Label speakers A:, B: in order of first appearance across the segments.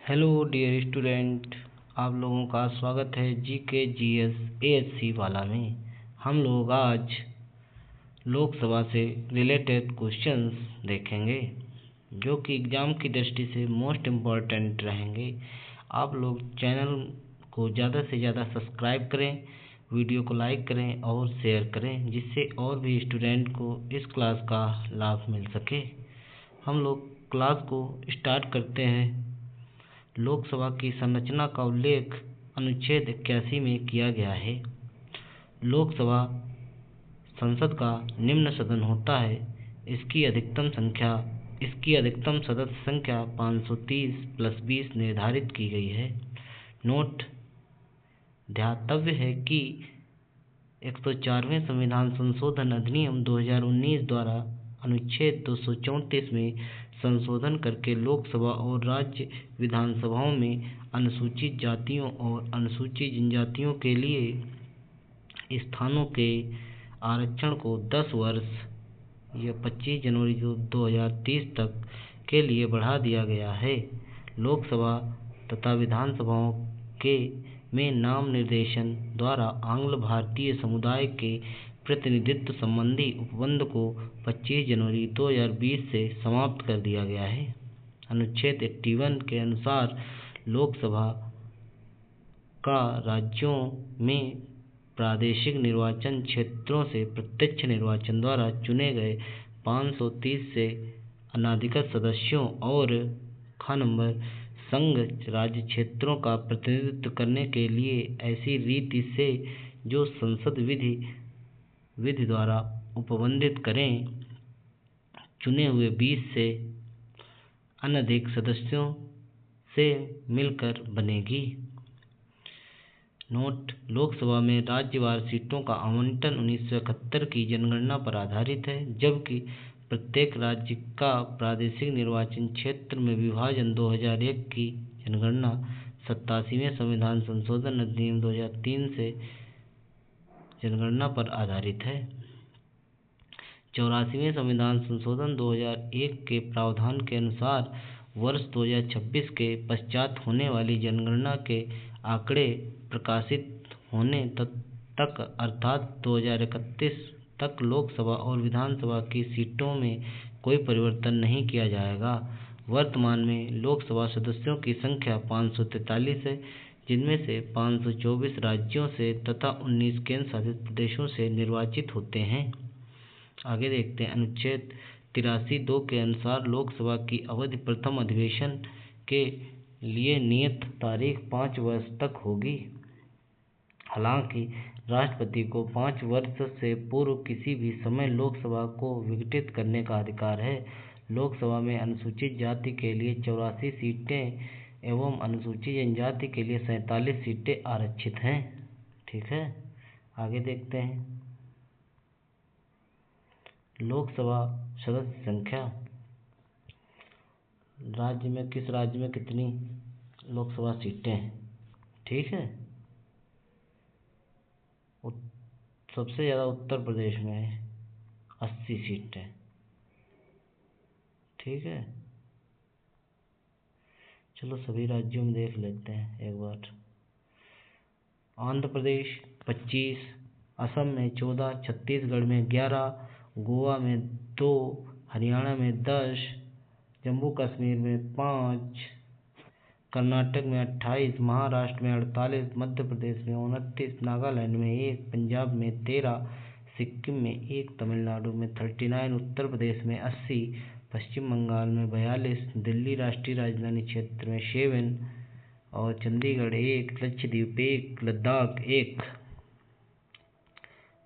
A: Hello dear student, आप लोगों का स्वागत है जीके जीएस एएचसी वाला में। हम लोग आज लोकसभा से रिलेटेड क्वेश्चंस देखेंगे जो कि एग्ज़ाम की दृष्टि से मोस्ट इम्पॉर्टेंट रहेंगे। आप लोग चैनल को ज़्यादा से ज़्यादा सब्सक्राइब करें, वीडियो को लाइक करें और शेयर करें, जिससे और भी स्टूडेंट को इस क्लास का लाभ मिल सके। हम लोग क्लास को स्टार्ट करते हैं। लोकसभा की संरचना का उल्लेख अनुच्छेद 81 में किया गया है। लोकसभा संसद का निम्न सदन होता है। इसकी अधिकतम सदस्य संख्या 530 + 20 निर्धारित की गई है। नोट: ध्यातव्य है कि 104वें संविधान संशोधन अधिनियम 2019 द्वारा अनुच्छेद 234 में संशोधन करके लोकसभा और राज्य विधानसभाओं में अनुसूचित जातियों और अनुसूचित जनजातियों के लिए स्थानों के आरक्षण को 10 वर्ष या 25 जनवरी 2030 तक के लिए बढ़ा दिया गया है। लोकसभा तथा विधानसभाओं में नाम निर्देशन द्वारा आंग्ल भारतीय समुदाय के प्रतिनिधित्व संबंधी उपबंध को 25 जनवरी 2020 से समाप्त कर दिया गया है। अनुच्छेद 81 के अनुसार लोकसभा का राज्यों में प्रादेशिक निर्वाचन क्षेत्रों से प्रत्यक्ष निर्वाचन द्वारा चुने गए 530 से अनाधिकृत सदस्यों और ख नंबर संघ राज्य क्षेत्रों का प्रतिनिधित्व करने के लिए ऐसी रीति से जो संसद विधि द्वारा उपबंधित करें, चुने हुए 20 से अनधिक सदस्यों से मिलकर बनेगी। नोट: लोकसभा में राज्यवार सीटों का आवंटन 1971 की जनगणना पर आधारित है, जबकि प्रत्येक राज्य का प्रादेशिक निर्वाचन क्षेत्र में विभाजन 2001 की जनगणना 87वें संविधान संशोधन अधिनियम 2003 से जनगणना पर आधारित है। 84वें संविधान संशोधन 2001 के प्रावधान के अनुसार वर्ष 2026 के पश्चात होने वाली जनगणना के आंकड़े प्रकाशित होने तक अर्थात 2031 तक लोकसभा और विधानसभा की सीटों में कोई परिवर्तन नहीं किया जाएगा। वर्तमान में लोकसभा सदस्यों की संख्या 543 है, जिनमें से 524 राज्यों से तथा 19 केंद्र शासित प्रदेशों से निर्वाचित होते हैं। आगे देखते हैं। अनुच्छेद 83(2) के अनुसार लोकसभा की अवधि प्रथम अधिवेशन के लिए नियत तारीख 5 वर्ष तक होगी। हालांकि राष्ट्रपति को 5 वर्ष से पूर्व किसी भी समय लोकसभा को विघटित करने का अधिकार है। लोकसभा में अनुसूचित जाति के लिए 84 सीटें एवं अनुसूचित जनजाति के लिए 47 सीटें आरक्षित हैं। ठीक है, आगे देखते हैं। लोकसभा सदस्य संख्या। किस राज्य में कितनी लोकसभा सीटें हैं। ठीक है, सबसे ज़्यादा उत्तर प्रदेश में है, 80 सीटें। ठीक है, चलो सभी राज्यों में देख लेते हैं एक बार। आंध्र प्रदेश 25, असम में 14, छत्तीसगढ़ में 11, गोवा में 2, हरियाणा में 10, जम्मू कश्मीर में 5, कर्नाटक में 28, महाराष्ट्र में 48, मध्य प्रदेश में 29, नागालैंड में 1, पंजाब में 13, सिक्किम में 1, तमिलनाडु में 39, उत्तर प्रदेश में 80, पश्चिम बंगाल में 42, दिल्ली राष्ट्रीय राजधानी क्षेत्र में 7 और चंडीगढ़ 1, लक्षद्वीप 1, लद्दाख 1।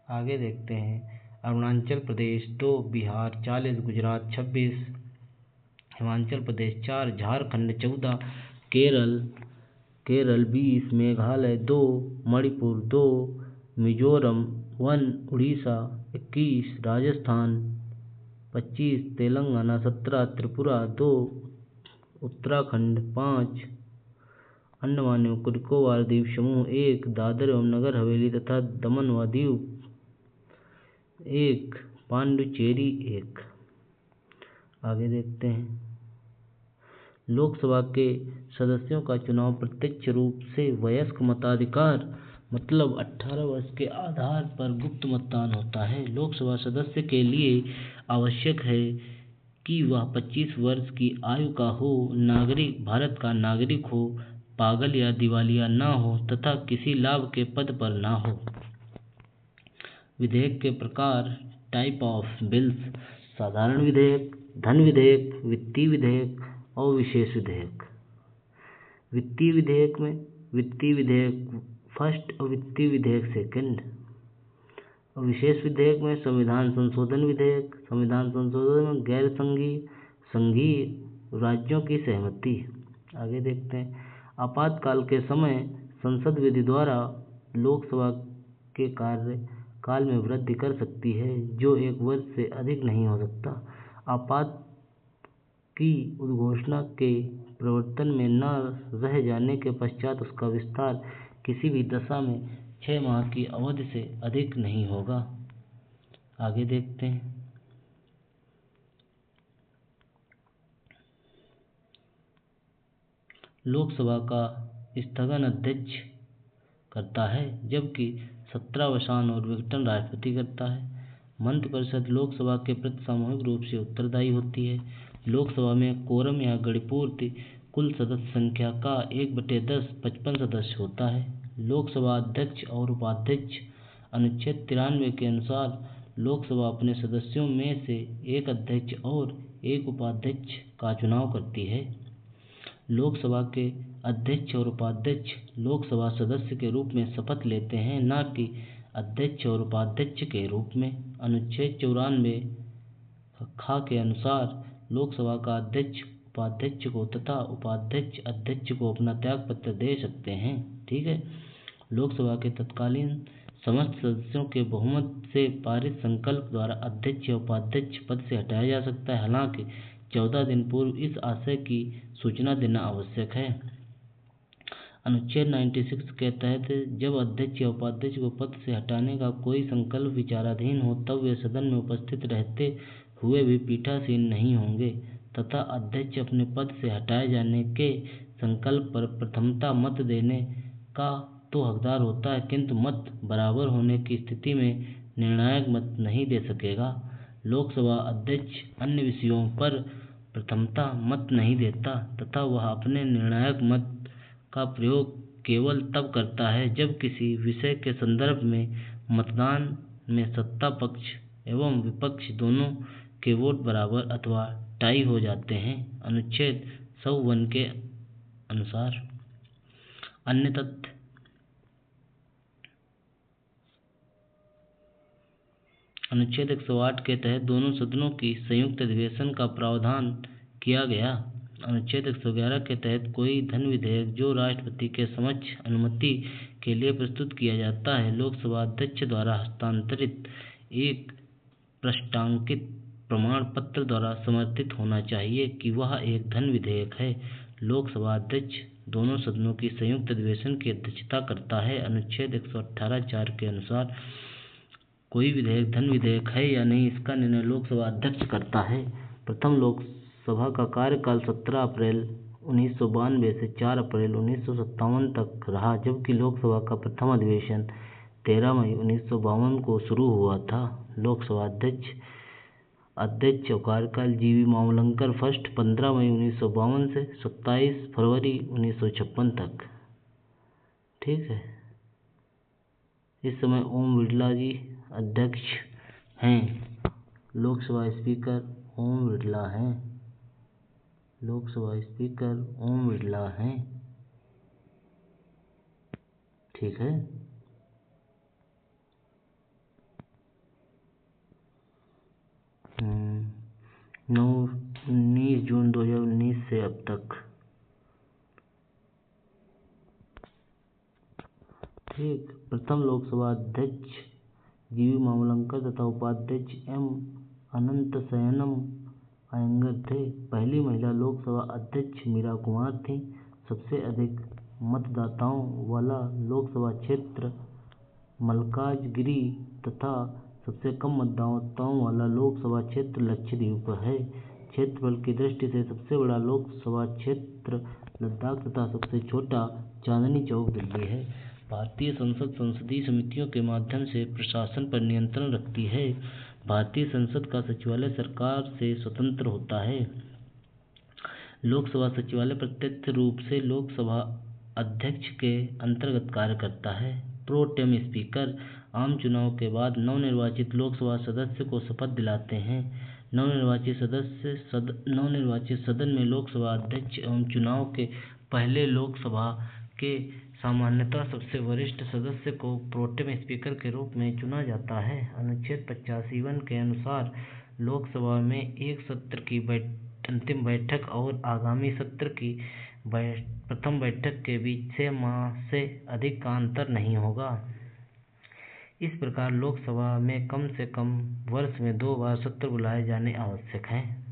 A: आगे देखते हैं। अरुणाचल प्रदेश 2, बिहार 40, गुजरात 26, हिमाचल प्रदेश 4, झारखंड 14, केरल 20, मेघालय 2, मणिपुर 2, मिजोरम 1, उड़ीसा 21, राजस्थान 25, तेलंगाना 17, त्रिपुरा 2, उत्तराखंड 5, अंडमान और निकोबार द्वीप समूह 1, दादर एवं नगर हवेली तथा दमन व दीव 1, पांडुचेरी 1। आगे देखते हैं। लोकसभा के सदस्यों का चुनाव प्रत्यक्ष रूप से वयस्क मताधिकार मतलब 18 वर्ष के आधार पर गुप्त मतदान होता है। लोकसभा सदस्य के लिए आवश्यक है कि वह 25 वर्ष की आयु का हो, नागरिक भारत का नागरिक हो, पागल या दिवालिया न हो तथा किसी लाभ के पद पर न हो। विधेयक के प्रकार टाइप ऑफ बिल्स: साधारण विधेयक, धन विधेयक, वित्तीय विधेयक और विशेष विधेयक। वित्तीय विधेयक में वित्तीय विधेयक फर्स्ट और वित्तीय विधेयक सेकंड। और विशेष विधेयक में संविधान संशोधन विधेयक। संविधान संशोधन में गैर संघीय राज्यों की सहमति। आगे देखते हैं। आपातकाल के समय संसद विधि द्वारा लोकसभा के कार्यकाल में वृद्धि कर सकती है, जो 1 वर्ष से अधिक नहीं हो सकता। आपात की उद्घोषणा के प्रवर्तन में न रह जाने के पश्चात उसका विस्तार किसी भी दशा में 6 माह की अवधि से अधिक नहीं होगा। आगे देखते हैं। लोकसभा का स्थगन अध्यक्ष करता है, जबकि सत्रावसान और विघटन राष्ट्रपति करता है। मंत्रिपरिषद लोकसभा के प्रति सामूहिक रूप से उत्तरदायी होती है। लोकसभा में कोरम या गणिपूर्ति कुल सदस्य संख्या का 1/10 55 सदस्य होता है। लोकसभा अध्यक्ष और उपाध्यक्ष: अनुच्छेद 93 के अनुसार लोकसभा अपने सदस्यों में से एक अध्यक्ष और एक उपाध्यक्ष का चुनाव करती है। लोकसभा के अध्यक्ष और उपाध्यक्ष लोकसभा सदस्य के रूप में शपथ लेते हैं, न कि अध्यक्ष और उपाध्यक्ष के रूप में। अनुच्छेद 94 ख के अनुसार लोकसभा का अध्यक्ष उपाध्यक्ष को तथा उपाध्यक्ष अध्यक्ष को अपना त्यागपत्र दे सकते हैं। ठीक है। लोकसभा के तत्कालीन समस्त सदस्यों के बहुमत से पारित संकल्प द्वारा अध्यक्ष या उपाध्यक्ष पद से हटाया जा सकता है, हालांकि 14 दिन पूर्व इस आशय की सूचना देना आवश्यक है। अनुच्छेद 96 के तहत जब अध्यक्ष या उपाध्यक्ष को पद से हटाने का कोई संकल्प विचाराधीन हो, तब वे सदन में उपस्थित रहते हुए भी पीठासीन नहीं होंगे तथा अध्यक्ष अपने पद से हटाए जाने के संकल्प पर प्रथमतः मत देने का तो हकदार होता है, किंतु मत बराबर होने की स्थिति में निर्णायक मत नहीं दे सकेगा। लोकसभा अध्यक्ष अन्य विषयों पर प्रथमतः मत नहीं देता तथा वह अपने निर्णायक मत का प्रयोग केवल तब करता है जब किसी विषय के संदर्भ में मतदान में सत्ता पक्ष एवं विपक्ष दोनों के वोट बराबर अथवा टाई हो जाते हैं। अनुच्छेद 151 के अनुसार अन्य तथ्य: अनुच्छेद 108 के तहत दोनों सदनों की संयुक्त अधिवेशन का प्रावधान किया गया। अनुच्छेद 111 के तहत कोई धन विधेयक जो राष्ट्रपति के समक्ष अनुमति के लिए प्रस्तुत किया जाता है, लोकसभा अध्यक्ष द्वारा हस्तांतरित एक पृष्ठांकित प्रमाण पत्र द्वारा समर्थित होना चाहिए कि वह एक धन विधेयक है। लोकसभा अध्यक्ष दोनों सदनों की संयुक्त अधिवेशन की अध्यक्षता करता है। अनुच्छेद 118(4) के अनुसार कोई विधेयक धन विधेयक है या नहीं, इसका निर्णय लोकसभा अध्यक्ष करता है। प्रथम लोकसभा का कार्यकाल 17 अप्रैल 1992 से 4 अप्रैल 1957 तक रहा, जबकि लोकसभा का प्रथम अधिवेशन 13 मई 1952 को शुरू हुआ था। लोकसभा अध्यक्ष और कार्यकाल जीवी मावलंकर फर्स्ट 15 मई 1952 से 27 फरवरी 1956 तक। ठीक है। इस समय ओम बिरला जी अध्यक्ष हैं। लोकसभा स्पीकर ओम बिरला हैं। लोकसभा स्पीकर ओम बिरला हैं। ठीक है। 19 जून 2019 से अब तक। ठीक। प्रथम लोकसभा अध्यक्ष जीवी मावलंकर तथा उपाध्यक्ष एम अनंतशयनम अयंगर थे। पहली महिला लोकसभा अध्यक्ष मीरा कुमार थीं। सबसे अधिक मतदाताओं वाला लोकसभा क्षेत्र मल्काजगिरी तथा सबसे कम मतदाताओं वाला लोकसभा क्षेत्र लक्षद्वीप है। क्षेत्रफल की दृष्टि से सबसे बड़ा लोकसभा क्षेत्र लद्दाख तथा सबसे छोटा चांदनी चौक दिल्ली है। भारतीय संसद संसदीय समितियों के माध्यम से प्रशासन पर नियंत्रण रखती है। भारतीय संसद का सचिवालय सरकार से स्वतंत्र होता है। लोकसभा सचिवालय प्रत्यक्ष रूप से लोकसभा अध्यक्ष के अंतर्गत कार्य करता है। प्रो टेम स्पीकर आम चुनाव के बाद नवनिर्वाचित लोकसभा सदस्य को शपथ दिलाते हैं। नवनिर्वाचित सदन में लोकसभा अध्यक्ष एवं चुनाव के पहले लोकसभा के सामान्यतः सबसे वरिष्ठ सदस्य को प्रोटेम स्पीकर के रूप में चुना जाता है। अनुच्छेद 85(1) के अनुसार लोकसभा में एक सत्र की अंतिम बैठक और आगामी सत्र की प्रथम बैठक के बीच 6 माह से अधिक का अंतर नहीं होगा। इस प्रकार लोकसभा में कम से कम वर्ष में 2 बार सत्र बुलाए जाने आवश्यक हैं।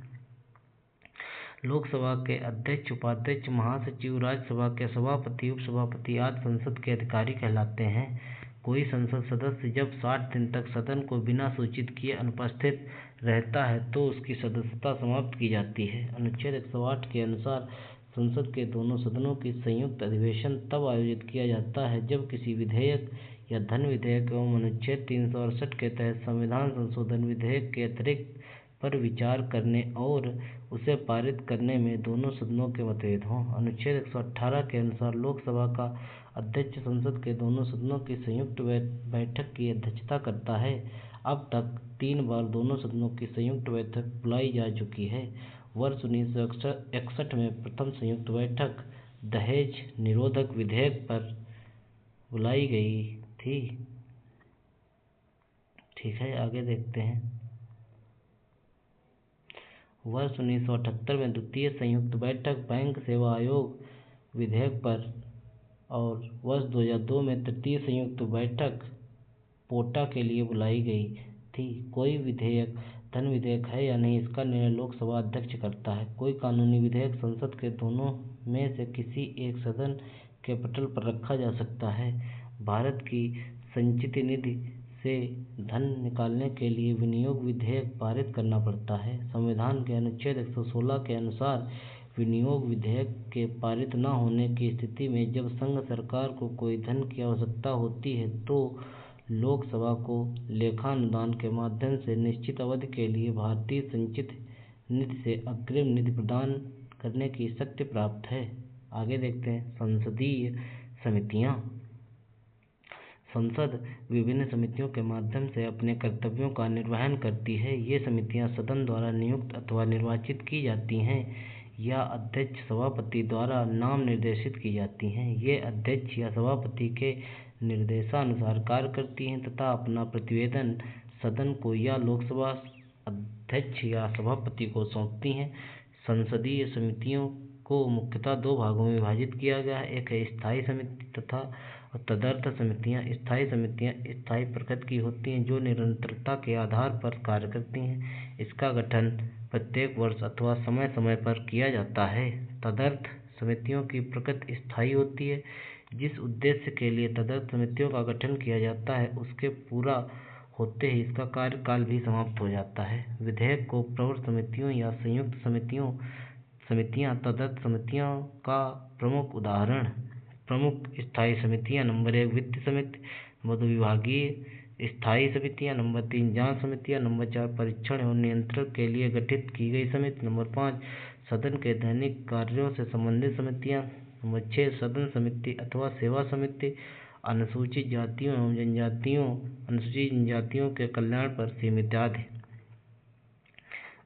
A: लोकसभा के अध्यक्ष, उपाध्यक्ष, महासचिव, राज्यसभा के सभापति, उपसभापति आदि संसद के अधिकारी कहलाते हैं। कोई संसद सदस्य जब 60 दिन तक सदन को बिना सूचित किए अनुपस्थित रहता है तो उसकी सदस्यता समाप्त की जाती है। अनुच्छेद 108 के अनुसार संसद के दोनों सदनों की संयुक्त अधिवेशन तब आयोजित किया जाता है जब किसी विधेयक या धन विधेयक एवं अनुच्छेद 368 के तहत संविधान संशोधन विधेयक के अतिरिक्त पर विचार करने और उसे पारित करने में दोनों सदनों के मतभेद हों। अनुच्छेद 118 के अनुसार लोकसभा का अध्यक्ष संसद के दोनों सदनों की संयुक्त बैठक की अध्यक्षता करता है। अब तक 3 बार दोनों सदनों की संयुक्त बैठक बुलाई जा चुकी है। वर्ष 1961 में प्रथम संयुक्त बैठक दहेज निरोधक विधेयक पर बुलाई गई थी। ठीक है, आगे देखते हैं। वर्ष 1978 में द्वितीय संयुक्त बैठक बैंक सेवा आयोग विधेयक पर और वर्ष 2002 में तृतीय संयुक्त बैठक पोटा के लिए बुलाई गई थी। कोई विधेयक धन विधेयक है या नहीं, इसका निर्णय लोकसभा अध्यक्ष करता है। कोई कानूनी विधेयक संसद के दोनों में से किसी एक सदन के पटल पर रखा जा सकता है। भारत की संचित निधि से धन निकालने के लिए विनियोग विधेयक पारित करना पड़ता है। संविधान के अनुच्छेद 116 के अनुसार विनियोग विधेयक के पारित न होने की स्थिति में जब संघ सरकार को कोई धन की आवश्यकता होती है तो लोकसभा को लेखानुदान के माध्यम से निश्चित अवधि के लिए भारतीय संचित निधि से अग्रिम निधि प्रदान करने की शक्ति प्राप्त है। आगे देखते हैं। संसदीय समितियां। संसद विभिन्न समितियों के माध्यम से अपने कर्तव्यों का निर्वहन करती है। ये समितियां सदन द्वारा नियुक्त अथवा निर्वाचित की जाती हैं या अध्यक्ष सभापति द्वारा नाम निर्देशित की जाती हैं। ये अध्यक्ष या सभापति के निर्देशानुसार कार्य करती हैं तथा अपना प्रतिवेदन सदन को या लोकसभा अध्यक्ष या सभापति को सौंपती हैं। संसदीय समितियों को मुख्यतः 2 भागों में विभाजित किया गया है। एक है स्थायी समिति तथा तदर्थ समितियां। स्थायी समितियां स्थायी प्रकृति की होती हैं जो निरंतरता के आधार पर कार्य करती हैं। इसका गठन प्रत्येक वर्ष अथवा समय समय पर किया जाता है। तदर्थ समितियों की प्रकृति स्थायी होती है। जिस उद्देश्य के लिए तदर्थ समितियों का गठन किया जाता है उसके पूरा होते ही इसका कार्यकाल भी समाप्त हो जाता है। विधेयक को प्रवृत्त समितियों या संयुक्त समितियां तदर्थ समितियों का प्रमुख उदाहरण। प्रमुख स्थायी समितियां: नंबर 1 वित्त समिति, नंबर 2 विभागीय स्थायी समितियां, नंबर 3 जांच समितियां, नंबर 4 परीक्षण एवं नियंत्रण के लिए गठित की गई समिति, नंबर 5 सदन के दैनिक कार्यों से संबंधित समितियां, नंबर 6 सदन समिति अथवा सेवा समिति, अनुसूचित जातियों एवं जनजातियों के कल्याण पर सीमित आदि।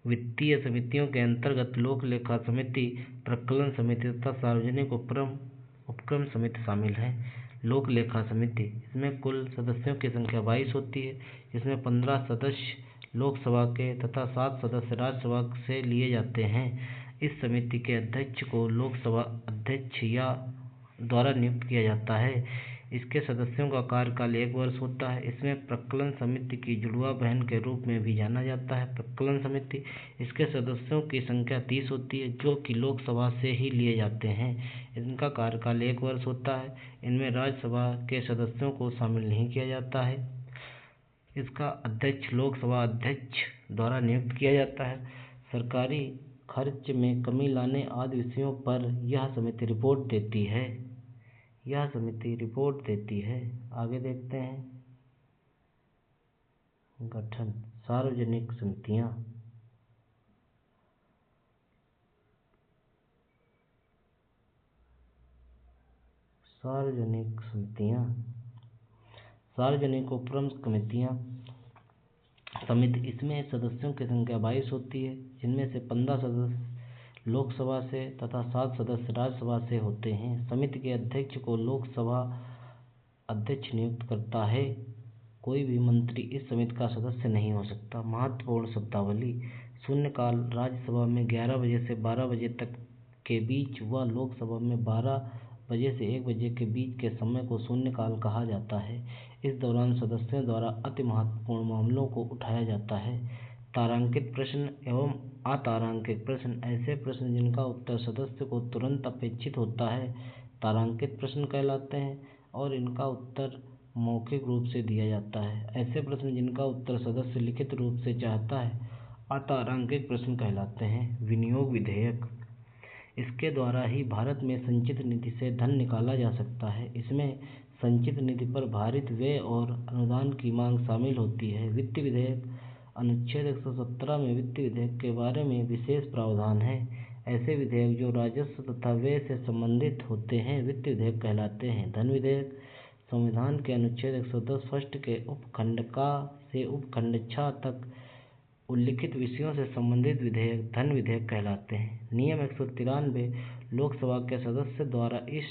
A: वित्तीय समितियों के अंतर्गत लोक लेखा समिति, प्रकलन समिति तथा सार्वजनिक उपक्रम समिति शामिल है। लोक लेखा समिति, इसमें कुल सदस्यों की संख्या 22 होती है, जिसमें 15 सदस्य लोकसभा के तथा 7 सदस्य राज्यसभा से लिए जाते हैं। इस समिति के अध्यक्ष को लोकसभा अध्यक्ष या द्वारा नियुक्त किया जाता है। इसके सदस्यों का कार्यकाल 1 वर्ष होता है। इसमें प्रकलन समिति की जुड़वा बहन के रूप में भी जाना जाता है। प्रकलन समिति, इसके सदस्यों की संख्या 30 होती है जो कि लोकसभा से ही लिए जाते हैं। इनका कार्यकाल 1 वर्ष होता है। इनमें राज्यसभा के सदस्यों को शामिल नहीं किया जाता है। इसका अध्यक्ष लोकसभा अध्यक्ष द्वारा नियुक्त किया जाता है। सरकारी खर्च में कमी लाने आदि विषयों पर यह समिति रिपोर्ट देती है। आगे देखते हैं। गठन। सार्वजनिक समितियां। सार्वजनिक व प्रमुख समिति। इसमें सदस्यों की संख्या 22 होती है, जिनमें से 15 सदस्य लोकसभा से तथा 7 सदस्य राज्यसभा से होते हैं। समिति के अध्यक्ष को लोकसभा अध्यक्ष नियुक्त करता है। कोई भी मंत्री इस समिति का सदस्य नहीं हो सकता। महत्वपूर्ण शब्दावली। शून्यकाल राज्यसभा में 11 बजे से 12 बजे तक के बीच व लोकसभा में 12 बजे से 1 बजे के बीच के समय को शून्यकाल कहा जाता है। इस दौरान सदस्यों द्वारा अति महत्वपूर्ण मामलों को उठाया जाता है। तारांकित प्रश्न एवं अतारांकित प्रश्न। ऐसे प्रश्न जिनका उत्तर सदस्य को तुरंत अपेक्षित होता है तारांकित प्रश्न कहलाते हैं और इनका उत्तर मौखिक रूप से दिया जाता है। ऐसे प्रश्न जिनका उत्तर सदस्य लिखित रूप से चाहता है अतारांकित प्रश्न कहलाते हैं। विनियोग विधेयक। इसके द्वारा ही भारत में संचित निधि से धन निकाला जा सकता है। इसमें संचित निधि पर भारित व्यय और अनुदान की मांग शामिल होती है। वित्त विधेयक। अनुच्छेद 117 में वित्त विधेयक के बारे में विशेष प्रावधान है। ऐसे विधेयक जो राजस्व तथा व्यय से संबंधित होते हैं वित्त विधेयक कहलाते हैं। धन विधेयक। संविधान के अनुच्छेद 110 फर्स्ट के उपखंड का से उपखंड 6 तक उल्लिखित विषयों से संबंधित विधेयक धन विधेयक कहलाते हैं। नियम 193। लोकसभा के सदस्य द्वारा इस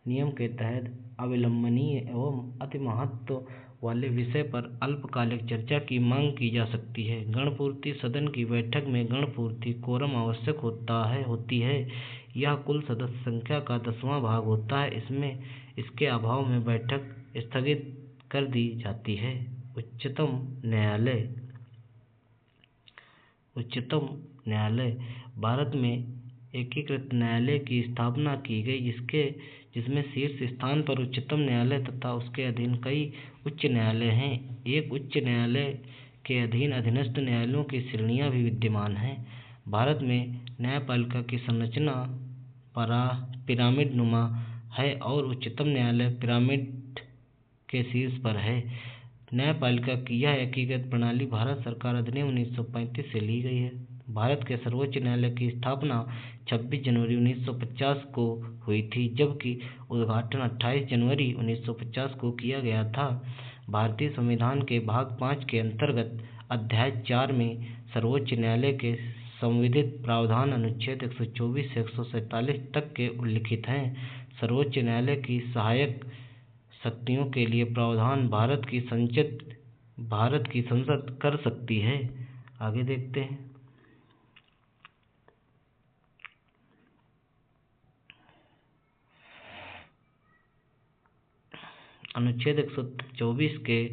A: नियम के तहत अविलंबनीय एवं अति महत्व वाले विषय पर अल्पकालिक चर्चा की मांग की जा सकती है। गणपूर्ति। सदन की बैठक में गणपूर्ति कोरम आवश्यक होती है। यह कुल सदस्य संख्या का 10वां भाग होता है। इसके अभाव में बैठक स्थगित कर दी जाती है। उच्चतम न्यायालय। भारत में एकीकृत न्यायालय की स्थापना की गई जिसमें शीर्ष स्थान पर उच्चतम न्यायालय तथा उसके अधीन कई उच्च न्यायालय हैं। एक उच्च न्यायालय के अधीन अधीनस्थ न्यायालयों की श्रेणियां भी विद्यमान हैं। भारत में न्यायपालिका की संरचना पिरामिड नुमा है और उच्चतम न्यायालय पिरामिड के शीर्ष पर है। न्यायपालिका की यह एकीकृत प्रणाली भारत सरकार अधिनियम 1935 से ली गई है। भारत के सर्वोच्च न्यायालय की स्थापना 26 जनवरी 1950 को हुई थी, जबकि उद्घाटन 28 जनवरी 1950 को किया गया था। भारतीय संविधान के भाग 5 के अंतर्गत अध्याय 4 में सर्वोच्च न्यायालय के संविधित प्रावधान अनुच्छेद 124 से 147 तक के उल्लिखित हैं। सर्वोच्च न्यायालय की सहायक शक्तियों के लिए प्रावधान भारत की संसद कर सकती है। आगे देखते हैं। अनुच्छेद 124 के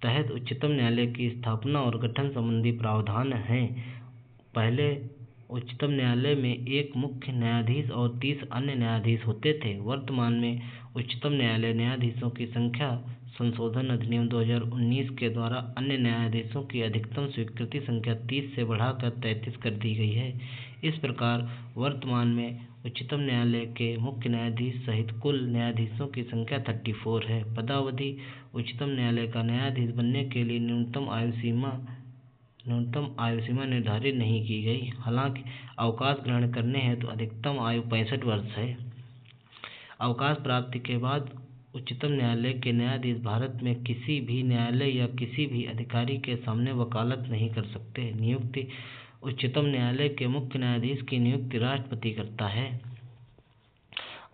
A: तहत उच्चतम न्यायालय की स्थापना और गठन संबंधी प्रावधान हैं। पहले उच्चतम न्यायालय में एक मुख्य न्यायाधीश और 30 अन्य न्यायाधीश होते थे। वर्तमान में उच्चतम न्यायालय न्यायाधीशों की संख्या संशोधन अधिनियम 2019 के द्वारा अन्य न्यायाधीशों की अधिकतम स्वीकृति संख्या 30 से बढ़ाकर 33 कर दी गई है। इस प्रकार वर्तमान में उच्चतम न्यायालय के मुख्य न्यायाधीश सहित कुल न्यायाधीशों की संख्या 34 है। पदावधि। उच्चतम न्यायालय का न्यायाधीश बनने के लिए न्यूनतम आयु सीमा निर्धारित नहीं की गई। हालांकि अवकाश ग्रहण करने हेतु अधिकतम आयु 65 वर्ष है। अवकाश प्राप्ति के बाद उच्चतम न्यायालय के न्यायाधीश भारत में किसी भी न्यायालय या किसी भी अधिकारी के सामने वकालत नहीं कर सकते। नियुक्ति। उच्चतम न्यायालय के मुख्य न्यायाधीश की नियुक्ति राष्ट्रपति करता है।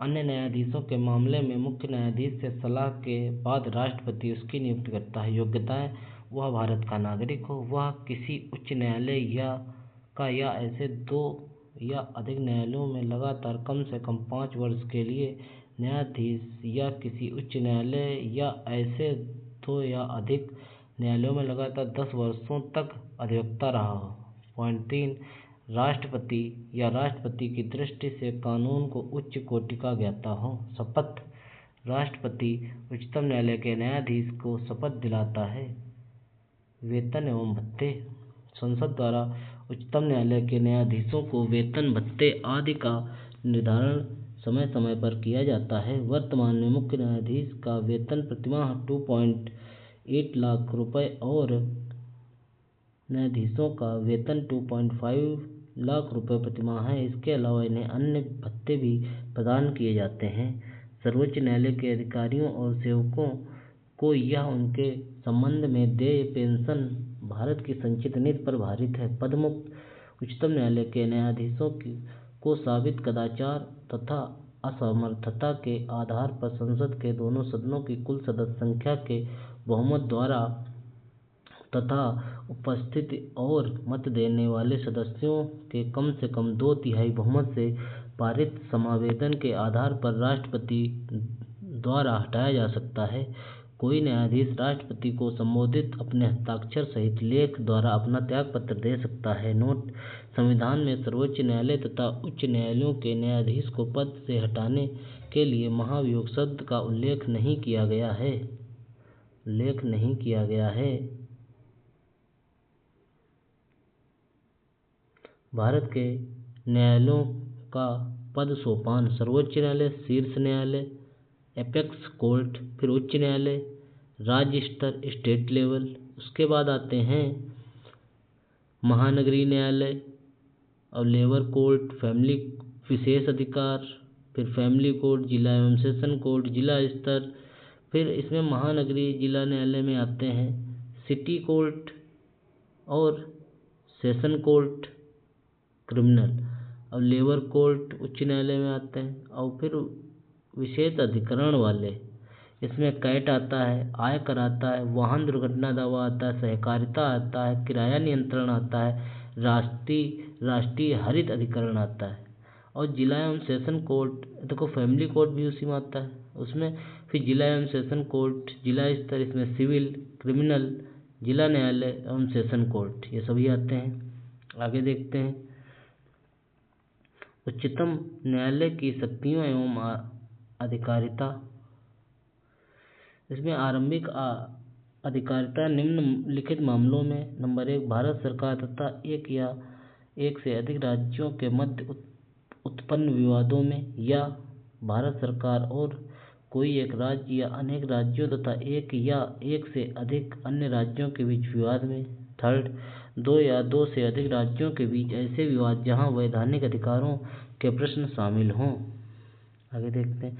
A: अन्य न्यायाधीशों के मामले में मुख्य न्यायाधीश से सलाह के बाद राष्ट्रपति उसकी नियुक्ति करता है। योग्यताएं। वह भारत का नागरिक हो, वह किसी उच्च न्यायालय या ऐसे 2 या अधिक न्यायालयों में लगातार कम से कम 5 वर्ष के लिए न्यायाधीश या किसी उच्च न्यायालय या ऐसे 2 या अधिक न्यायालयों में लगातार 10 वर्षों तक अधिवक्ता रहा हो। पॉइंट 3। राष्ट्रपति या राष्ट्रपति की दृष्टि से कानून को उच्च कोटि का ज्ञाता हो। शपथ। राष्ट्रपति उच्चतम न्यायालय के न्यायाधीश को शपथ दिलाता है। वेतन एवं भत्ते। संसद द्वारा उच्चतम न्यायालय के न्यायाधीशों को वेतन भत्ते आदि का निर्धारण समय समय पर किया जाता है। वर्तमान में मुख्य न्यायाधीश का वेतन प्रतिमाह 2.8 लाख रुपए और न्यायाधीशों का वेतन 2.5 लाख रुपए प्रतिमाह है। इसके अलावा इन्हें अन्य भत्ते भी प्रदान किए जाते हैं। सर्वोच्च न्यायालय के अधिकारियों और सेवकों को यह उनके संबंध में देय पेंशन भारत की संचित नीति पर आधारित है। पदमुक्त उच्चतम न्यायालय के न्यायाधीशों को साबित कदाचार तथा असमर्थता के आधार पर संसद के दोनों सदनों की कुल सदस्य संख्या के बहुमत द्वारा तथा उपस्थिति और मत देने वाले सदस्यों के कम से कम 2/3 बहुमत से पारित समावेदन के आधार पर राष्ट्रपति द्वारा हटाया जा सकता है। कोई न्यायाधीश राष्ट्रपति को संबोधित अपने हस्ताक्षर सहित लेख द्वारा अपना त्यागपत्र दे सकता है। नोट: संविधान में सर्वोच्च न्यायालय तथा उच्च न्यायालयों के न्यायाधीश को पद से हटाने के लिए महाभियोग शब्द का उल्लेख नहीं किया गया है। भारत के न्यायालयों का पद सोपान: सर्वोच्च न्यायालय, शीर्ष न्यायालय, एपेक्स कोर्ट, फिर उच्च न्यायालय, राज्य स्तर, स्टेट लेवल। उसके बाद आते हैं महानगरीय न्यायालय और लेबर कोर्ट, फैमिली विशेष अधिकार, फिर फैमिली कोर्ट, जिला एवं सेशन कोर्ट, जिला स्तर। फिर इसमें महानगरीय जिला न्यायालय में आते हैं सिटी कोर्ट और सेशन कोर्ट क्रिमिनल, और लेबर कोर्ट उच्च न्यायालय में आते हैं। और फिर विशेष अधिकरण वाले, इसमें कैट आता है, आयकर आता है, वाहन दुर्घटना दावा आता है, सहकारिता आता है, किराया नियंत्रण आता है, राष्ट्रीय हरित अधिकरण आता है। और जिला एवं सेशन कोर्ट, देखो फैमिली कोर्ट भी उसी में आता है उसमें। फिर जिला एवं सेशन कोर्ट, जिला स्तर, इसमें सिविल, क्रिमिनल, जिला न्यायालय एवं सेशन कोर्ट, ये सभी आते हैं। आगे देखते हैं उच्चतम न्यायालय की शक्तियाँ एवं अधिकारिता। इसमें आरंभिक अधिकारिता निम्नलिखित मामलों में: नंबर 1, भारत सरकार तथा एक या एक से अधिक राज्यों के मध्य उत्पन्न विवादों में, या भारत सरकार और कोई एक राज्य या अनेक राज्यों तथा एक या एक से अधिक अन्य राज्यों के बीच विवाद में। थर्ड, 2 या 2 से अधिक राज्यों के बीच ऐसे विवाद जहां वैधानिक अधिकारों के प्रश्न शामिल हों। आगे देखते हैं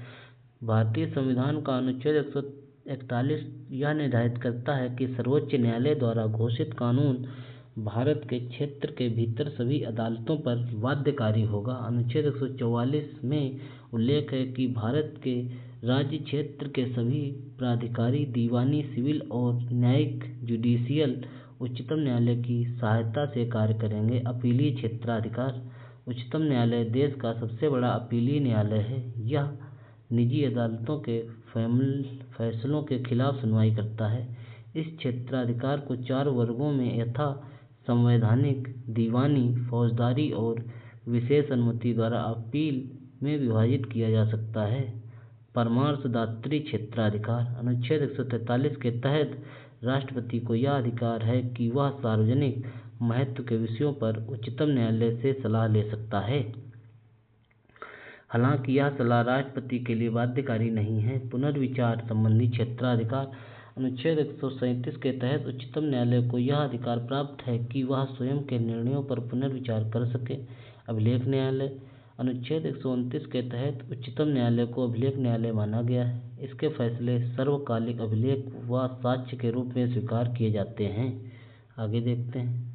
A: भारतीय संविधान का अनुच्छेद 141 यह निर्धारित करता है कि सर्वोच्च न्यायालय द्वारा घोषित कानून भारत के क्षेत्र के भीतर सभी अदालतों पर बाध्यकारी होगा। अनुच्छेद 144 में उल्लेख है कि भारत के राज्य क्षेत्र के सभी प्राधिकारी दीवानी, सिविल और न्यायिक जुडिशियल उच्चतम न्यायालय की सहायता से कार्य करेंगे। अपीलीय क्षेत्राधिकार: उच्चतम न्यायालय देश का सबसे बड़ा अपीलीय न्यायालय है। यह निजी अदालतों के फैसलों के खिलाफ सुनवाई करता है। इस क्षेत्राधिकार को 4 वर्गों में यथा संवैधानिक, दीवानी, फौजदारी और विशेष अनुमति द्वारा अपील में विभाजित किया जा सकता है। परामर्शदात्री क्षेत्राधिकार: अनुच्छेद 143 के तहत राष्ट्रपति को यह अधिकार है कि वह सार्वजनिक महत्व के विषयों पर उच्चतम न्यायालय से सलाह ले सकता है। हालांकि यह सलाह राष्ट्रपति के लिए बाध्यकारी नहीं है। पुनर्विचार संबंधी क्षेत्राधिकार: अनुच्छेद 137 के तहत उच्चतम न्यायालय को यह अधिकार प्राप्त है कि वह स्वयं के निर्णयों पर पुनर्विचार कर सके। अभिलेख न्यायालय: अनुच्छेद 129 के तहत उच्चतम न्यायालय को अभिलेख न्यायालय माना गया है। इसके फैसले सार्वकालिक अभिलेख व साक्ष्य के रूप में स्वीकार किए जाते हैं। आगे देखते हैं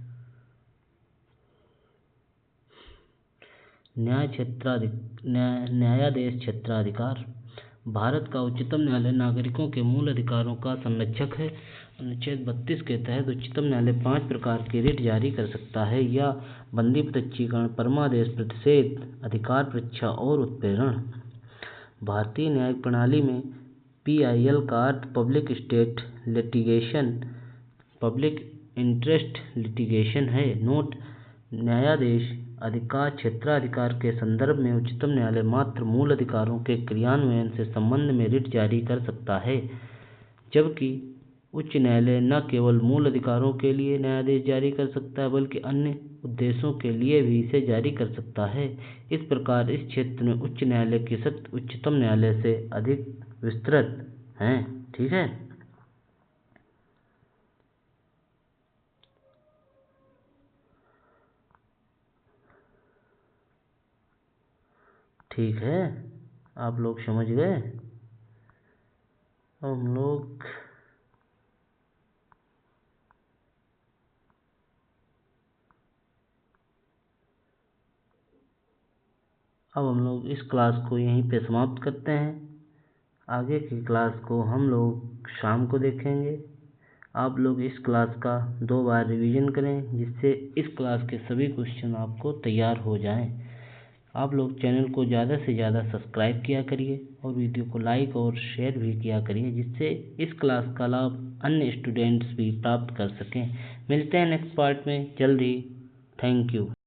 A: न्यायाधीश क्षेत्राधिकार: भारत का उच्चतम न्यायालय नागरिकों के मूल अधिकारों का संरक्षक है। अनुच्छेद 32 के तहत उच्चतम न्यायालय 5 प्रकार के रिट जारी कर सकता है: या बंदी प्रत्यक्षीकरण, परमादेश, प्रतिषेध, अधिकार परीक्षा और उत्प्रेरण। भारतीय न्यायिक प्रणाली में PIL का अर्थ public state litigation, public interest litigation है। नोट: न्यायाधीश अधिकार क्षेत्राधिकार के संदर्भ में उच्चतम न्यायालय मात्र मूल अधिकारों के क्रियान्वयन से संबंध में रिट जारी कर सकता है, जबकि उच्च न्यायालय न केवल मूल अधिकारों के लिए न्यायादेश जारी कर सकता है बल्कि अन्य उद्देश्यों के लिए भी इसे जारी कर सकता है। इस प्रकार इस क्षेत्र में उच्च न्यायालय की शक्ति उच्चतम न्यायालय से अधिक विस्तृत है। ठीक है। ठीक है, आप लोग समझ गए। अब हम लोग इस क्लास को यहीं पे समाप्त करते हैं। आगे की क्लास को हम लोग शाम को देखेंगे। आप लोग इस क्लास का 2 बार रिवीजन करें जिससे इस क्लास के सभी क्वेश्चन आपको तैयार हो जाएं। आप लोग चैनल को ज़्यादा से ज़्यादा सब्सक्राइब किया करिए और वीडियो को लाइक और शेयर भी किया करिए जिससे इस क्लास का लाभ अन्य स्टूडेंट्स भी प्राप्त कर सकें। मिलते हैं नेक्स्ट पार्ट में जल्दी। Thank you.